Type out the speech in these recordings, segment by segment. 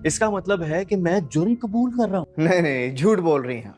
اس کا مطلب ہے کہ میں جرم قبول کر رہا ہوں. نہیں جھوٹ بول رہی ہیں.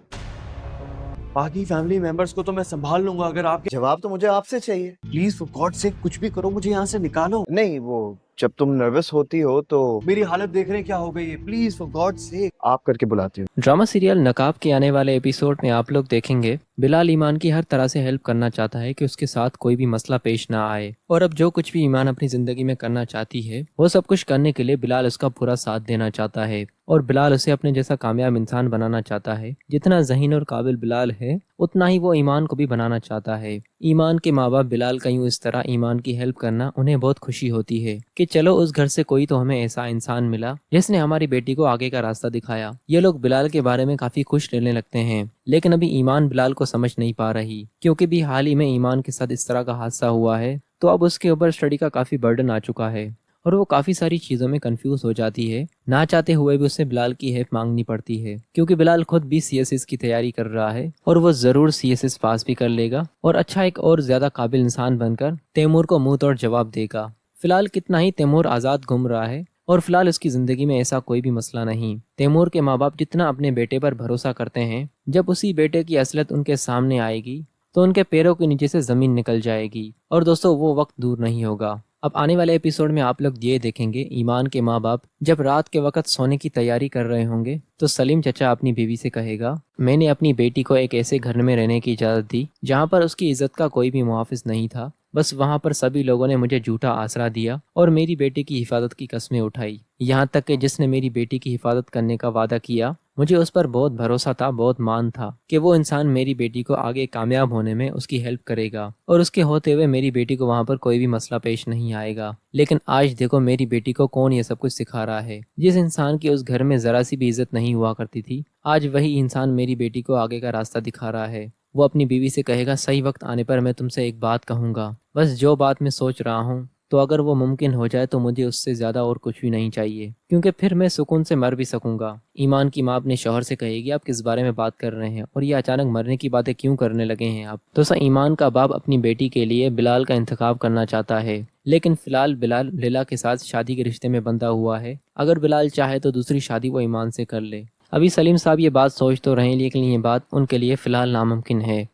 باقی فیملی ممبرس کو تو میں سنبھال لوں گا. اگر آپ جواب تو مجھے آپ سے چاہیے. پلیز فور گاڈ سے کچھ بھی کرو, مجھے یہاں سے نکالو. نہیں وہ جب تم نروس ہوتی ہو تو میری حالت دیکھ رہے کیا ہو گئی ہے. پلیز فور گاڈ سے. آپ کر کے بلاتی ہوں. ڈرامہ سیریل نقاب کے آنے والے ایپیسوڈ میں آپ لوگ دیکھیں گے بلال ایمان کی ہر طرح سے ہیلپ کرنا چاہتا ہے کہ اس کے ساتھ کوئی بھی مسئلہ پیش نہ آئے, اور اب جو کچھ بھی ایمان اپنی زندگی میں کرنا چاہتی ہے وہ سب کچھ کرنے کے لیے بلال اس کا پورا ساتھ دینا چاہتا ہے, اور بلال اسے اپنے جیسا کامیاب انسان بنانا چاہتا ہے. جتنا ذہین اور قابل بلال ہے اتنا ہی وہ ایمان کو بھی بنانا چاہتا ہے. ایمان کے ماں باپ بلال کا یوں اس طرح ایمان کی ہیلپ کرنا انہیں بہت خوشی ہوتی ہے کہ چلو اس گھر سے کوئی تو ہمیں ایسا انسان ملا جس نے ہماری بیٹی کو آگے کا راستہ دکھایا. یہ لوگ بلال کے بارے میں کافی خوش رہنے لگتے ہیں, لیکن ابھی ایمان بلال کو سمجھ نہیں پا رہی کیونکہ بھی حال ہی میں ایمان کے ساتھ اس طرح کا حادثہ ہوا ہے, تو اب اس کے اوپر اسٹڈی کا کافی برڈن آ چکا ہے اور وہ کافی ساری چیزوں میں کنفیوز ہو جاتی ہے. نہ چاہتے ہوئے بھی اسے بلال کی ہیلپ مانگنی پڑتی ہے کیونکہ بلال خود بھی سی ایس ایس کی تیاری کر رہا ہے اور وہ ضرور سی ایس ایس پاس بھی کر لے گا اور اچھا ایک اور زیادہ قابل انسان بن کر تیمور کو منہ توڑ جواب دے گا. فی الحال کتنا ہی تیمور آزاد گھوم رہا ہے اور فی الحال اس کی زندگی میں ایسا کوئی بھی مسئلہ نہیں. تیمور کے ماں باپ جتنا اپنے بیٹے پر بھروسہ کرتے ہیں, جب اسی بیٹے کی اصلیت ان کے سامنے آئے گی تو ان کے پیروں کے نیچے سے زمین نکل جائے گی. اور دوستو وہ وقت دور نہیں ہوگا. اب آنے والے ایپیسوڈ میں آپ لوگ یہ دیکھیں گے ایمان کے ماں باپ جب رات کے وقت سونے کی تیاری کر رہے ہوں گے تو سلیم چچا اپنی بیوی سے کہے گا, میں نے اپنی بیٹی کو ایک ایسے گھر میں رہنے کی اجازت دی جہاں پر اس کی عزت کا کوئی بھی محافظ نہیں تھا, بس وہاں پر سبھی لوگوں نے مجھے جھوٹا آسرا دیا اور میری بیٹی کی حفاظت کی قسمیں اٹھائی. یہاں تک کہ جس نے میری بیٹی کی حفاظت کرنے کا وعدہ کیا مجھے اس پر بہت بھروسہ تھا, بہت مان تھا کہ وہ انسان میری بیٹی کو آگے کامیاب ہونے میں اس کی ہیلپ کرے گا, اور اس کے ہوتے ہوئے میری بیٹی کو وہاں پر کوئی بھی مسئلہ پیش نہیں آئے گا. لیکن آج دیکھو میری بیٹی کو کون یہ سب کچھ سکھا رہا ہے. جس انسان کی اس گھر میں ذرا سی بھی عزت نہیں ہوا کرتی تھی, آج وہی انسان میری بیٹی کو آگے کا راستہ دکھا رہا ہے. وہ اپنی بیوی سے کہے گا, صحیح وقت آنے پر میں تم سے ایک بات کہوں گا, بس جو بات میں سوچ رہا ہوں تو اگر وہ ممکن ہو جائے تو مجھے اس سے زیادہ اور کچھ بھی نہیں چاہیے, کیونکہ پھر میں سکون سے مر بھی سکوں گا. ایمان کی ماں اپنے شوہر سے کہے گی, آپ کس بارے میں بات کر رہے ہیں اور یہ اچانک مرنے کی باتیں کیوں کرنے لگے ہیں آپ. تو ایمان کا باپ اپنی بیٹی کے لیے بلال کا انتخاب کرنا چاہتا ہے, لیکن فی الحال بلال لیلا کے ساتھ شادی کے رشتے میں بندھا ہوا ہے. اگر بلال چاہے تو دوسری شادی وہ ایمان سے کر لے. ابھی سلیم صاحب یہ بات سوچ تو رہے ہیں لیکن یہ بات ان کے لیے فی الحال ناممکن ہے.